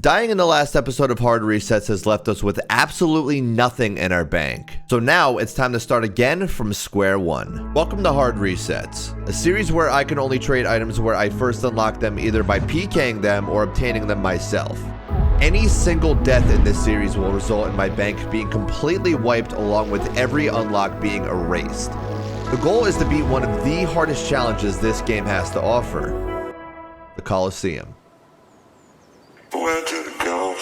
Dying in the last episode of Hard Resets has left us with absolutely nothing in our bank. So now it's time to start again from square one. Welcome to Hard Resets, a series where I can only trade items where I first unlock them either by PKing them or obtaining them myself. Any single death in this series will result in my bank being completely wiped along with every unlock being erased. The goal is to beat one of the hardest challenges this game has to offer, the Coliseum. Where did it go?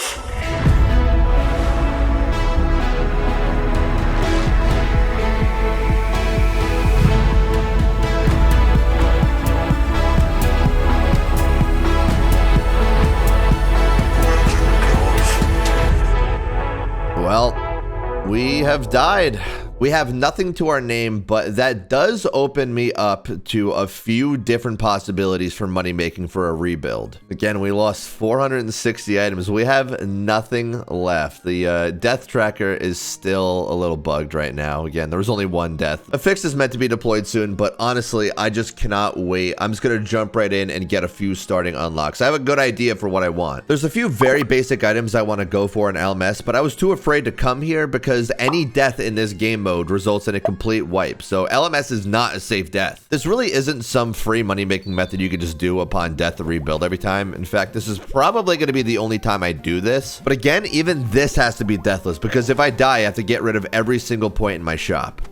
Well, we have died. We have nothing to our name, but that does open me up to a few different possibilities for money making for a rebuild. Again, we lost 460 items. We have nothing left. The death tracker is still a little bugged right now. Again, there was only one death. A fix is meant to be deployed soon, but honestly, I just cannot wait. I'm just going to jump right in and get a few starting unlocks. I have a good idea for what I want. There's a few very basic items I want to go for in Attlas, but I was too afraid to come here because any death in this game mode results in a complete wipe. So LMS is not a safe death. This really isn't some free money making method you can just do upon death to rebuild every time. In fact, this is probably going to be the only time I do this. But again, even this has to be deathless because if I die, I have to get rid of every single point in my shop.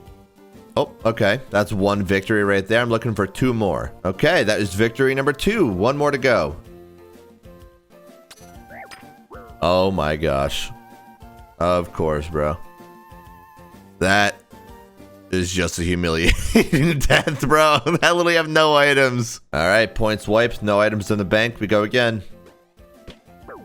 Oh, okay. That's one victory right there. I'm looking for two more. Okay, that is victory number 2. One more to go. Oh my gosh. Of course, bro. That is just a humiliating death, bro. I literally have no items. All right, points wiped, no items in the bank. We go again.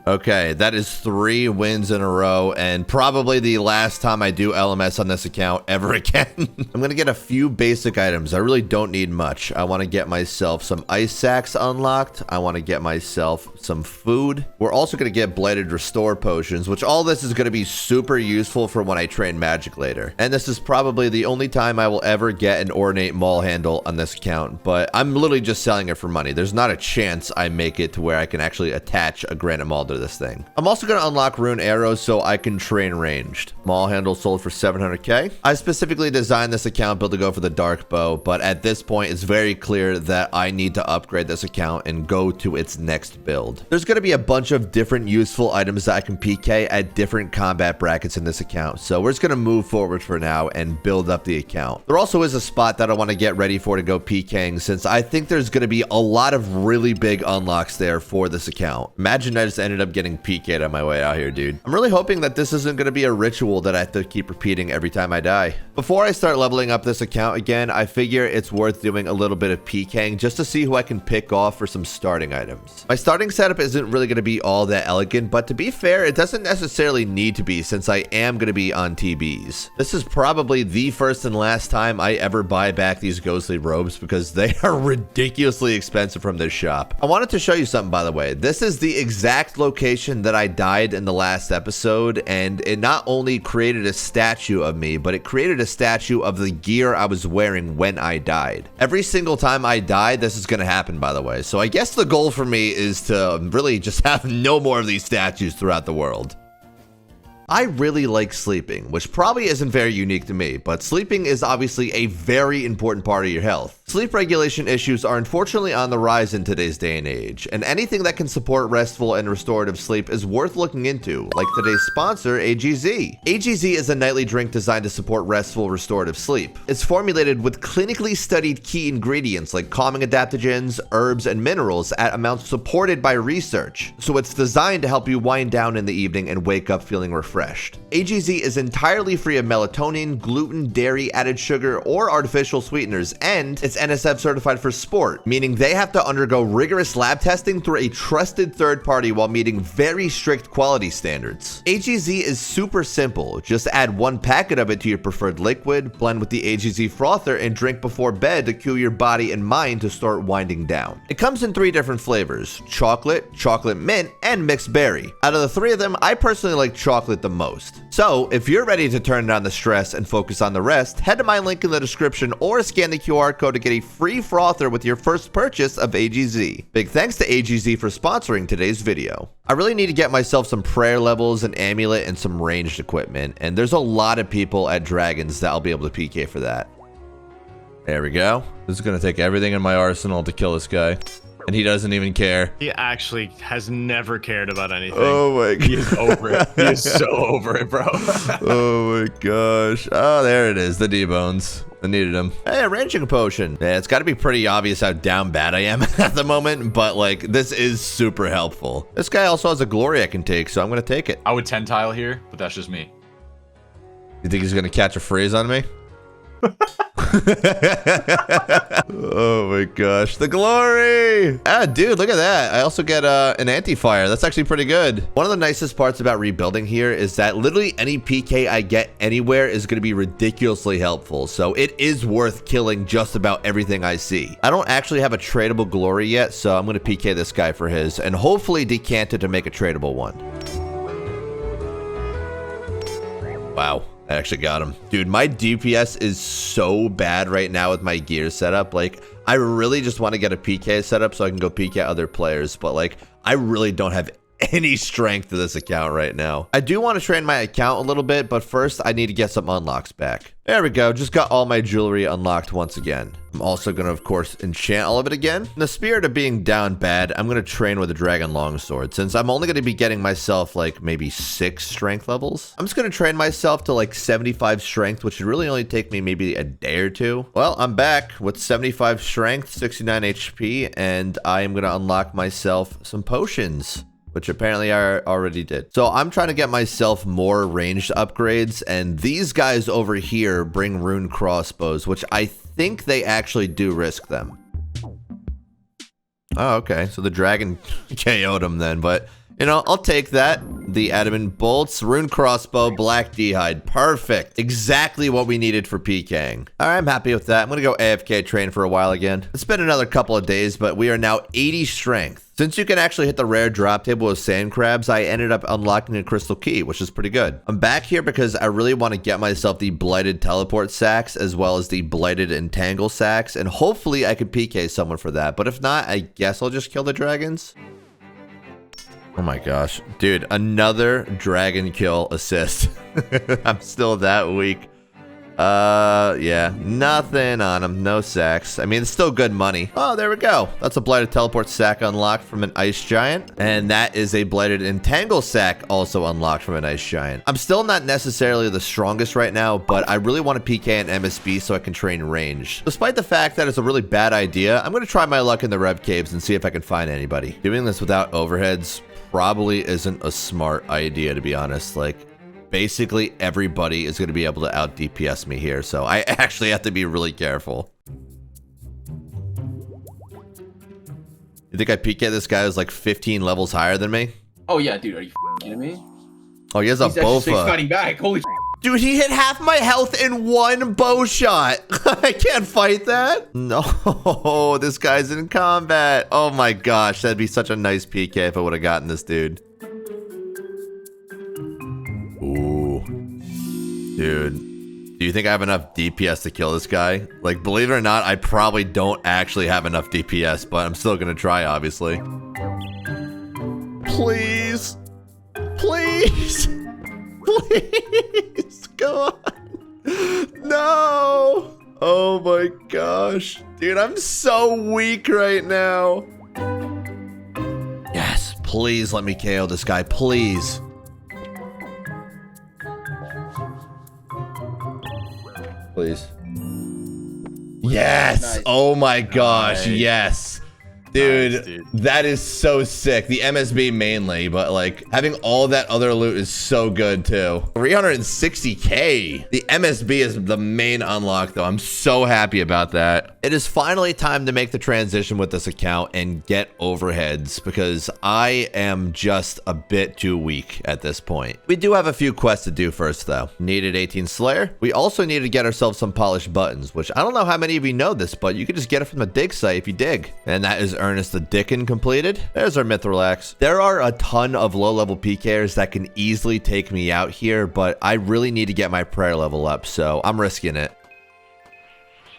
Okay, that is 3 wins in a row and probably the last time I do LMS on this account ever again. I'm going to get a few basic items. I really don't need much. I want to get myself some ice sacks unlocked. I want to get myself some food. We're also going to get blighted restore potions, which all this is going to be super useful for when I train magic later. And this is probably the only time I will ever get an ornate maul handle on this account, but I'm literally just selling it for money. There's not a chance I make it to where I can actually attach a granite maul to this thing. I'm also going to unlock rune arrows so I can train ranged. Maul handle sold for 700k. I specifically designed this account build to go for the dark bow, but at this point it's very clear that I need to upgrade this account and go to its next build. There's going to be a bunch of different useful items that I can PK at different combat brackets in this account, so we're just going to move forward for now and build up the account. There also is a spot that I want to get ready for to go PKing since I think there's going to be a lot of really big unlocks there for this account. Imagine I just ended up getting PK'd on my way out here, dude. I'm really hoping that this isn't going to be a ritual that I have to keep repeating every time I die. Before I start leveling up this account again, I figure it's worth doing a little bit of PKing just to see who I can pick off for some starting items. My starting setup isn't really going to be all that elegant, but to be fair, it doesn't necessarily need to be since I am going to be on TBs. This is probably the first and last time I ever buy back these ghostly robes because they are ridiculously expensive from this shop. I wanted to show you something, by the way. This is the exact location that I died in the last episode, and it not only created a statue of me, but it created a statue of the gear I was wearing when I died. Every single time I die, this is going to happen, by the way. So I guess the goal for me is to really just have no more of these statues throughout the world. I really like sleeping, which probably isn't very unique to me, but sleeping is obviously a very important part of your health. Sleep regulation issues are unfortunately on the rise in today's day and age, and anything that can support restful and restorative sleep is worth looking into, like today's sponsor, AGZ. AGZ is a nightly drink designed to support restful, restorative sleep. It's formulated with clinically studied key ingredients like calming adaptogens, herbs, and minerals at amounts supported by research, so it's designed to help you wind down in the evening and wake up feeling refreshed. AGZ is entirely free of melatonin, gluten, dairy, added sugar, or artificial sweeteners, and it's NSF certified for sport, meaning they have to undergo rigorous lab testing through a trusted third party while meeting very strict quality standards. AGZ is super simple. Just add 1 packet of it to your preferred liquid, blend with the AGZ frother, and drink before bed to cue your body and mind to start winding down. It comes in 3 different flavors: chocolate, chocolate mint, and mixed berry. Out of the 3 of them, I personally like chocolate the most. So if you're ready to turn down the stress and focus on the rest, head to my link in the description or scan the QR code to get a free frother with your first purchase of AGZ. Big thanks to AGZ for sponsoring today's video. I really need to get myself some prayer levels, an amulet, and some ranged equipment, and there's a lot of people at Dragons that I'll be able to PK for that. There we go. This is going to take everything in my arsenal to kill this guy. And he doesn't even care. He actually has never cared about anything. Oh my god. He is over it. He is so over it, bro. Oh my gosh. Oh, there it is. The D-bones. I needed him. Hey, a ranging potion. Yeah, it's got to be pretty obvious how down bad I am at the moment, but like, this is super helpful. This guy also has a glory I can take, so I'm going to take it. I would 10 tile here, but that's just me. You think he's going to catch a freeze on me? Oh my gosh, the glory! Ah, dude, look at that. I also get an anti-fire. That's actually pretty good. One of the nicest parts about rebuilding here is that literally any PK I get anywhere is going to be ridiculously helpful. So it is worth killing just about everything I see. I don't actually have a tradable glory yet, so I'm going to PK this guy for his and hopefully decant it to make a tradable one. Wow. I actually got him. Dude, my DPS is so bad right now with my gear setup. Like, I really just want to get a PK setup so I can go PK other players. But, like, I really don't have any strength to this account right now. I do want to train my account a little bit, but first I need to get some unlocks back. There we go. Just got all my jewelry unlocked once again. I'm also going to, of course, enchant all of it again. In the spirit of being down bad, I'm going to train with a dragon longsword since I'm only going to be getting myself like maybe 6 strength levels. I'm just going to train myself to like 75 strength, which should really only take me maybe a day or two. Well, I'm back with 75 strength, 69 HP, and I am going to unlock myself some potions, which apparently I already did. So I'm trying to get myself more ranged upgrades, and these guys over here bring rune crossbows, which I think they actually do risk them. Oh, okay. So the dragon KO'd him then, but you know, I'll take that. The adamant bolts, rune crossbow, black d'hide. Perfect. Exactly what we needed for PKing. All right, I'm happy with that. I'm going to go AFK train for a while again. It's been another couple of days, but we are now 80 strength. Since you can actually hit the rare drop table with sand crabs, I ended up unlocking a crystal key, which is pretty good. I'm back here because I really want to get myself the blighted teleport sacks as well as the blighted entangle sacks, and hopefully I can PK someone for that. But if not, I guess I'll just kill the dragons. Oh my gosh. Dude, another dragon kill assist. I'm still that weak. Yeah, nothing on him. No sacks. I mean, it's still good money. Oh, there we go. That's a blighted teleport sack unlocked from an ice giant. And that is a blighted entangle sack also unlocked from an ice giant. I'm still not necessarily the strongest right now, but I really want to PK an MSB so I can train range. Despite the fact that it's a really bad idea, I'm going to try my luck in the Rev Caves and see if I can find anybody. Doing this without overheads probably isn't a smart idea, to be honest. Like, basically everybody is going to be able to out DPS me here, so I actually have to be really careful. You think I PK this guy who's like 15 levels higher than me? Oh yeah, dude, are you kidding me? Oh, he has a He's bofa. fighting back. Holy Dude, he hit half my health in one bow shot. I can't fight that. No, this guy's in combat. Oh my gosh, that'd be such a nice PK if I would have gotten this dude. Ooh. Dude, do you think I have enough DPS to kill this guy? Like, believe it or not, I probably don't actually have enough DPS, but I'm still gonna try, obviously. Please. Please. Please. Go on. No. Oh my gosh. Dude, I'm so weak right now. Yes, please let me KO this guy, please. Please. Yes. Nice. Oh my gosh. Nice. Yes. Dude, Nice, dude, that is so sick. The MSB mainly, but like having all that other loot is so good too. 360k. The MSB is the main unlock though. I'm so happy about that. It is finally time to make the transition with this account and get overheads because I am just a bit too weak at this point. We do have a few quests to do first though. Needed 18 Slayer. We also need to get ourselves some polished buttons, which I don't know how many of you know this, but you can just get it from the dig site if you dig. And that is Ernest the Dickon completed. There's our Mythrax. There are a ton of low-level PKers that can easily take me out here, but I really need to get my prayer level up, so I'm risking it.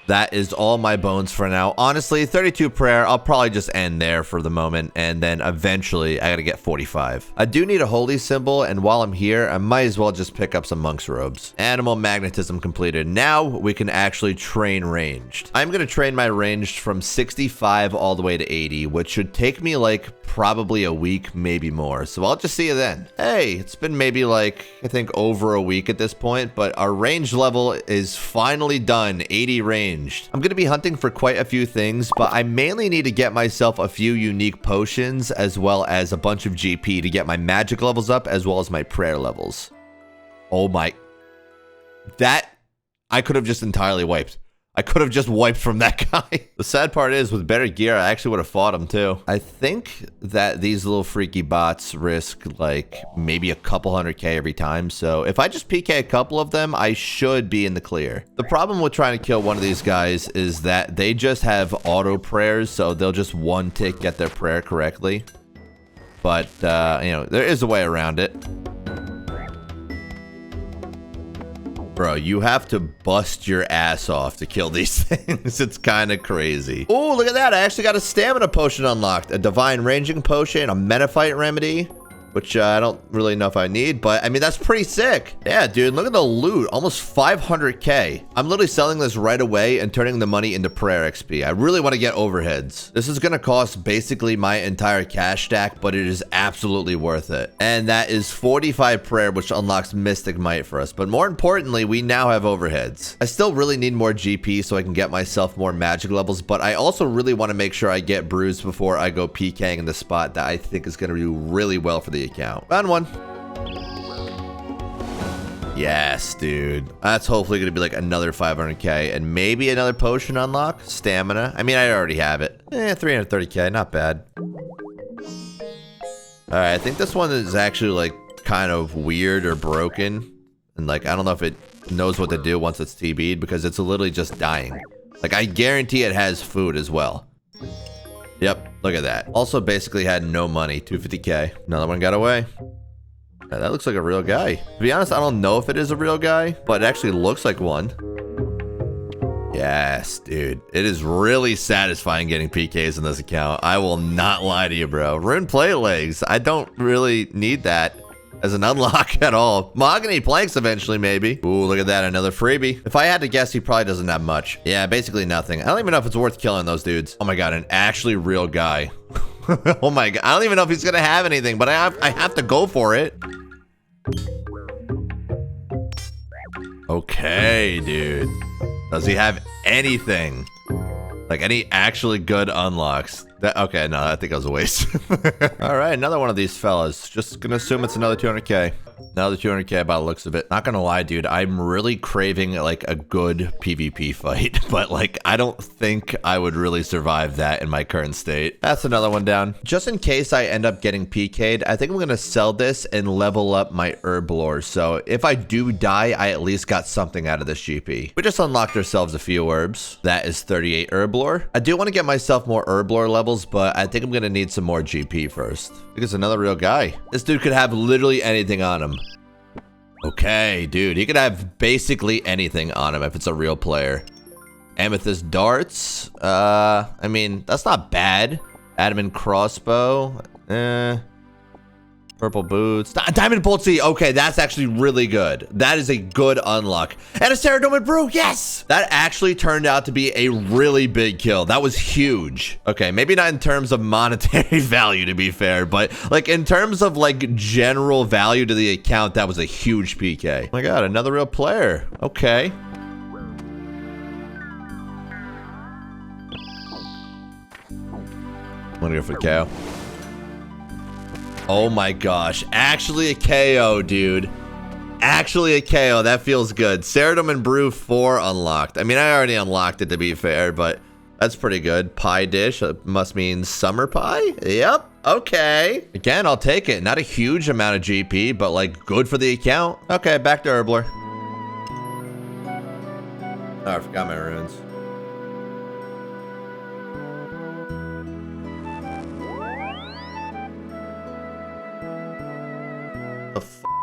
That is all my bones for now. Honestly, 32 prayer, I'll probably just end there for the moment, and then eventually I gotta get 45. I do need a holy symbol, and while I'm here, I might as well just pick up some monk's robes. Animal magnetism completed. Now we can actually train ranged. I'm gonna train my ranged from 65 all the way to 80, which should take me like probably a week, maybe more. So I'll just see you then. Hey, it's been maybe like, I think over a week at this point, but our range level is finally done, 80 range. I'm going to be hunting for quite a few things, but I mainly need to get myself a few unique potions as well as a bunch of GP to get my magic levels up as well as my prayer levels. Oh my. That I could have just entirely wiped. I could have just wiped from that guy. The sad part is with better gear, I actually would have fought him too. I think that these little freaky bots risk like maybe a couple 100K every time. So if I just PK a couple of them, I should be in the clear. The problem with trying to kill one of these guys is that they just have auto prayers. So they'll just one tick get their prayer correctly. But, you know, there is a way around it. Bro, you have to bust your ass off to kill these things. It's kind of crazy. Oh, look at that. I actually got a stamina potion unlocked. A divine ranging potion, a metaphyte remedy, which I don't really know if I need, but I mean, that's pretty sick. Yeah, dude, look at the loot. Almost 500K. I'm literally selling this right away and turning the money into prayer XP. I really want to get overheads. This is going to cost basically my entire cash stack, but it is absolutely worth it. And that is 45 prayer, which unlocks Mystic Might for us. But more importantly, we now have overheads. I still really need more GP so I can get myself more magic levels, but I also really want to make sure I get bruised before I go PKing in the spot that I think is going to do really well for the account. Round one. Yes, dude. That's hopefully going to be like another 500K and maybe another potion unlock. Stamina. I mean, I already have it. 330K. Not bad. All right. I think this one is actually like kind of weird or broken. And like, I don't know if it knows what to do once it's TB'd because it's literally just dying. Like, I guarantee it has food as well. Yep, look at that. Also basically had no money, 250K. Another one got away. Yeah, that looks like a real guy. To be honest, I don't know if it is a real guy, but it actually looks like one. Yes, dude. It is really satisfying getting PKs in this account. I will not lie to you, bro. Rune plate legs. I don't really need that as an unlock at all. Mahogany planks eventually, maybe. Ooh, look at that. Another freebie. If I had to guess, he probably doesn't have much. Yeah, basically nothing. I don't even know if it's worth killing those dudes. Oh my god, an actually real guy. Oh my god. I don't even know if he's gonna have anything, but I have to go for it. Okay, dude. Does he have anything? Like any actually good unlocks? Okay, no, I think that was a waste. All right, another one of these fellas. Just gonna assume it's another 200K. Another 200K by the looks of it. Not gonna lie, dude, I'm really craving like a good PvP fight, but like I don't think I would really survive that in my current state. That's another one down. Just in case I end up getting PK'd, I think I'm gonna sell this and level up my herb lore. So if I do die, I at least got something out of this GP. We just unlocked ourselves a few herbs. That is 38 herb lore. I do want to get myself more herb lore levels, but I think I'm gonna need some more GP first. I think it's another real guy. This dude could have literally anything on him. Okay, dude, he could have basically anything on him if it's a real player. Amethyst darts. I mean, that's not bad. Adamant crossbow. Purple boots. Diamond bolt C. Okay, that's actually really good. That is a good unlock. And a Ceradome brew. Yes! That actually turned out to be a really big kill. That was huge. Okay, maybe not in terms of monetary value, to be fair, but like in terms of like general value to the account, that was a huge PK. Oh my god, another real player. Okay. I'm gonna go for the KO. Oh my gosh. Actually a KO, dude. Actually a KO. That feels good. Ceradome and Brew 4 unlocked. I mean, I already unlocked it to be fair, but that's pretty good. Pie dish. That must mean summer pie? Yep. Okay. Again, I'll take it. Not a huge amount of GP, but like good for the account. Okay, back to Herbler. Oh, I forgot my runes.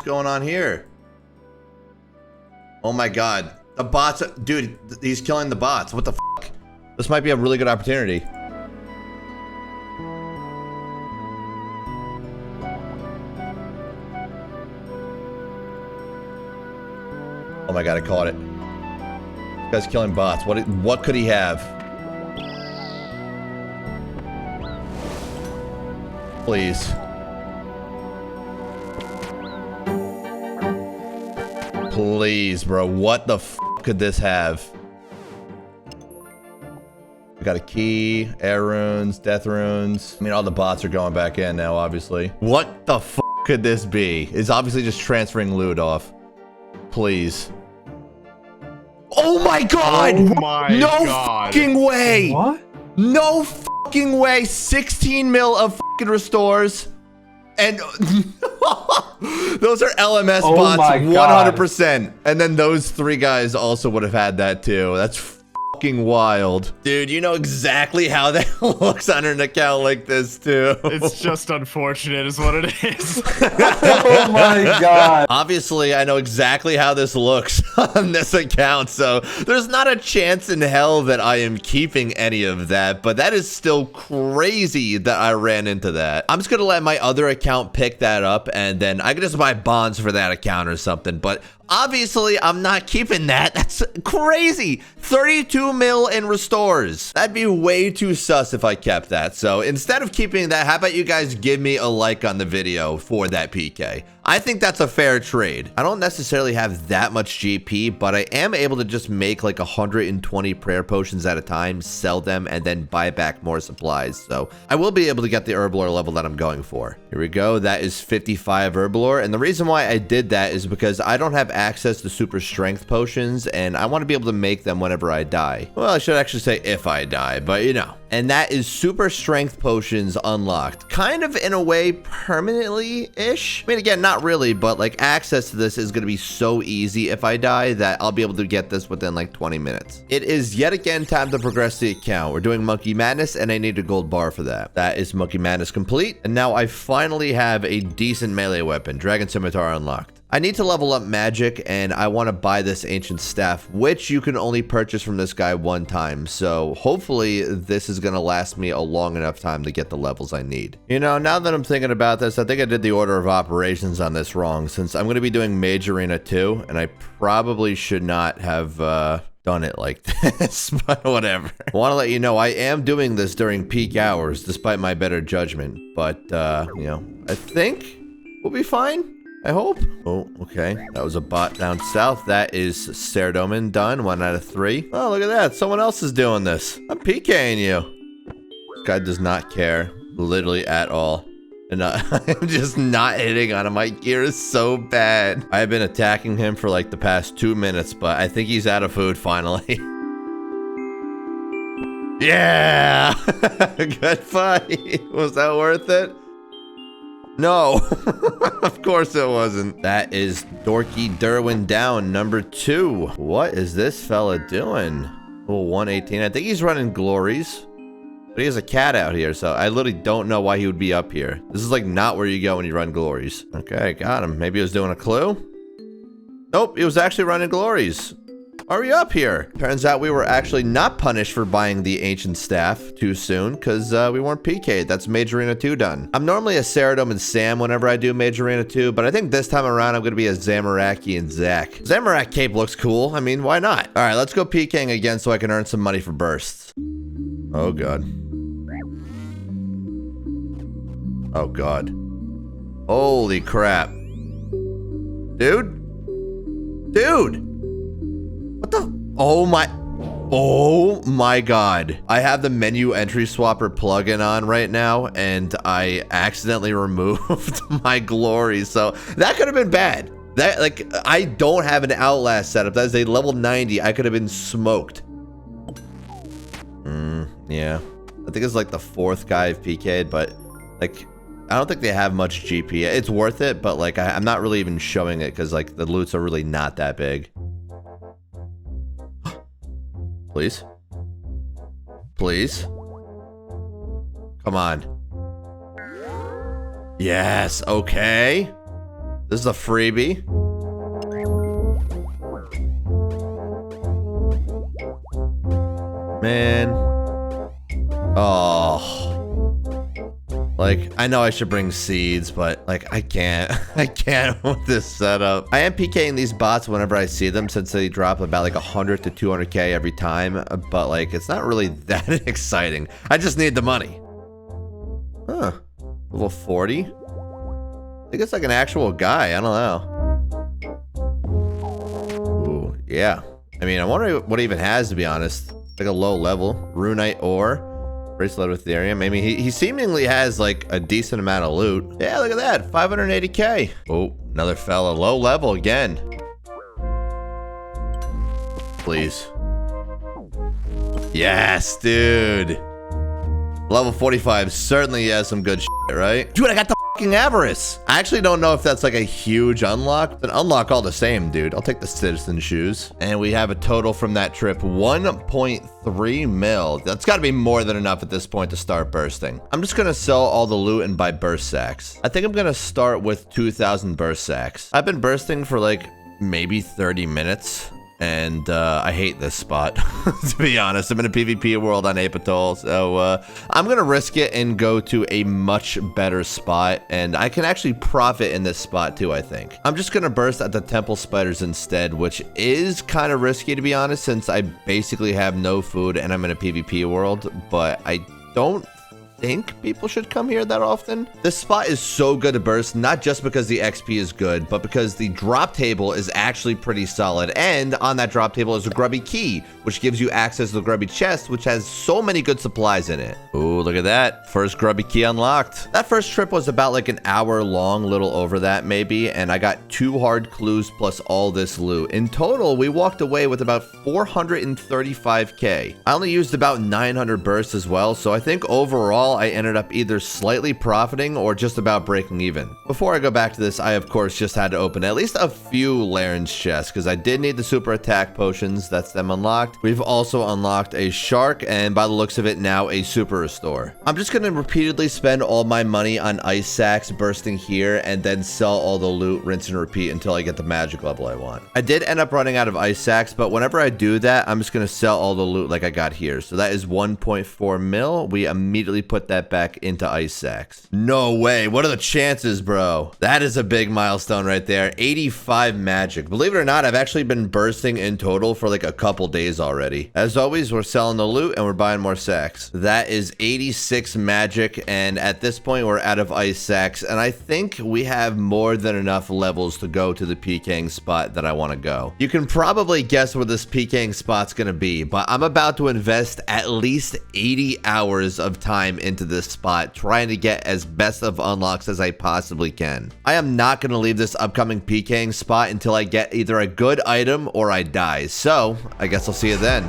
going on here? Oh my god. The bots, dude, he's killing the bots. What the fuck? This might be a really good opportunity. Oh my god, I caught it. This guy's killing bots. What could he have? Please. Please, bro. What the f could this have? We got a key, air runes, death runes. I mean, all the bots are going back in now, obviously. What the f could this be? It's obviously just transferring loot off. Please. Oh my god! Oh my god. Fucking way! What? No fucking way! 16 mil of fucking restores. And those are LMS Oh bots, my God. 100%. And then those 3 guys also would have had that too. That's fucking wild. Dude, you know exactly how that looks on an account like this too. It's just unfortunate is what it is. Oh my god. Obviously, I know exactly how this looks on this account, so there's not a chance in hell that I am keeping any of that, but that is still crazy that I ran into that. I'm just gonna let my other account pick that up, and then I can just buy bonds for that account or something, but obviously, I'm not keeping that. That's crazy. 32 mil in restores. That'd be way too sus if I kept that. So instead of keeping that, how about you guys give me a like on the video for that PK? I think that's a fair trade. I don't necessarily have that much GP, but I am able to just make like 120 prayer potions at a time, sell them, and then buy back more supplies. So I will be able to get the herblore level that I'm going for. Here we go. That is 55 herblore. And the reason why I did that is because I don't have access to super strength potions, and I want to be able to make them whenever I die. Well, I should actually say if I die, but you know. And that is super strength potions unlocked. Kind of in a way permanently-ish. I mean, again, not really, but like access to this is going to be so easy if I die that I'll be able to get this within like 20 minutes. It is yet again time to progress the account. We're doing Monkey Madness, and I need a gold bar for that. That is Monkey Madness complete. And now I finally have a decent melee weapon, Dragon Scimitar unlocked. I need to level up magic, and I want to buy this ancient staff, which you can only purchase from this guy one time. So hopefully this is going to last me a long enough time to get the levels I need. You know, now that I'm thinking about this, I think I did the order of operations on this wrong, since I'm going to be doing Mage Arena 2, and I probably should not have done it like this, but whatever. I want to let you know I am doing this during peak hours, despite my better judgment. But, you know, I think we'll be fine. I hope. Oh, okay. That was a bot down south. That is Cerdomin done. 1 out of 3. Oh, look at that. Someone else is doing this. I'm PKing you. This guy does not care. Literally at all. And I'm just not hitting on him. My gear is so bad. I've been attacking him for like the past 2 minutes, but I think he's out of food finally. Yeah! Good fight. Was that worth it? No, of course it wasn't. That is Dorky Derwin down, number 2. What is this fella doing? Oh, 118. I think he's running glories. But he has a cat out here, so I literally don't know why he would be up here. This is like not where you go when you run glories. Okay, got him. Maybe he was doing a clue? Nope, he was actually running glories. Hurry up here. Turns out we were actually not punished for buying the ancient staff too soon, because we weren't PK'd. That's Mage Arena 2 done. I'm normally a Ceridome and Sam whenever I do Mage Arena 2, but I think this time around I'm going to be a Zamorak and Zach. Zamorak cape looks cool. I mean, why not? All right, let's go PKing again so I can earn some money for bursts. Oh, God. Oh, God. Holy crap. Dude? Dude! What the? Oh my god. I have the menu entry swapper plugin on right now, and I accidentally removed my glory, so that could have been bad. That, like, I don't have an Outlast setup. That is a level 90. I could have been smoked. Yeah. I think it's like the 4th guy I've PK'd, but, like, I don't think they have much GP. It's worth it, but, like, I'm not really even showing it because, like, the loots are really not that big. Please? Please? Come on. Yes, okay. This is a freebie. Man. Oh. Like, I know I should bring seeds, but like, I can't. I can't with this setup. I am PKing these bots whenever I see them since they drop about like 100 to 200k every time. But like, it's not really that exciting. I just need the money. Huh. Level 40? I think it's like an actual guy. I don't know. Ooh, yeah. I mean, I wonder what he even has, to be honest. Like a low level. Runite ore. Bracelet with Ethereum. I mean, he seemingly has like a decent amount of loot. Yeah, look at that. 580k. Oh, another fella. Low level again. Please. Yes, dude. Level 45 certainly has some good shit, right? Dude, I got the fucking Avarice. I actually don't know if that's like a huge unlock, but unlock all the same, dude. I'll take the citizen shoes. And we have a total from that trip, 1.3 mil. That's gotta be more than enough at this point to start bursting. I'm just gonna sell all the loot and buy burst sacks. I think I'm gonna start with 2,000 burst sacks. I've been bursting for like maybe 30 minutes. And I hate this spot, to be honest. I'm in a PvP world on Apatol, so I'm going to risk it and go to a much better spot. And I can actually profit in this spot too, I think. I'm just going to burst at the Temple Spiders instead, which is kind of risky, to be honest, since I basically have no food and I'm in a PvP world. But I don't think people should come here that often. This spot is so good to burst, not just because the XP is good, but because the drop table is actually pretty solid. And on that drop table is a grubby key, which gives you access to the grubby chest, which has so many good supplies in it. Ooh, look at that. First grubby key unlocked. That first trip was about like an hour long, little over that maybe, and I got 2 hard clues plus all this loot. In total, we walked away with about 435k. I only used about 900 bursts as well, so I think overall I ended up either slightly profiting or just about breaking even. Before I go back to this, I of course just had to open at least a few Laren's chests because I did need the super attack potions. That's them unlocked. We've also unlocked a shark and by the looks of it now a super restore. I'm just going to repeatedly spend all my money on ice sacks bursting here and then sell all the loot, rinse and repeat until I get the magic level I want. I did end up running out of ice sacks, but whenever I do that, I'm just going to sell all the loot like I got here. So that is 1.4 mil. We immediately put that back into ice sacks. No way. What are the chances, bro? That is a big milestone right there. 85 magic. Believe it or not, I've actually been bursting in total for like a couple days already. As always, we're selling the loot and we're buying more sacks. That is 86 magic, and at this point we're out of ice sacks, and I think we have more than enough levels to go to the PKing spot that I want to go. You can probably guess where this PKing spot's gonna be, but I'm about to invest at least 80 hours of time into this spot, trying to get as best of unlocks as I possibly can. I am not going to leave this upcoming PKing spot until I get either a good item or I die, so I guess I'll see you then.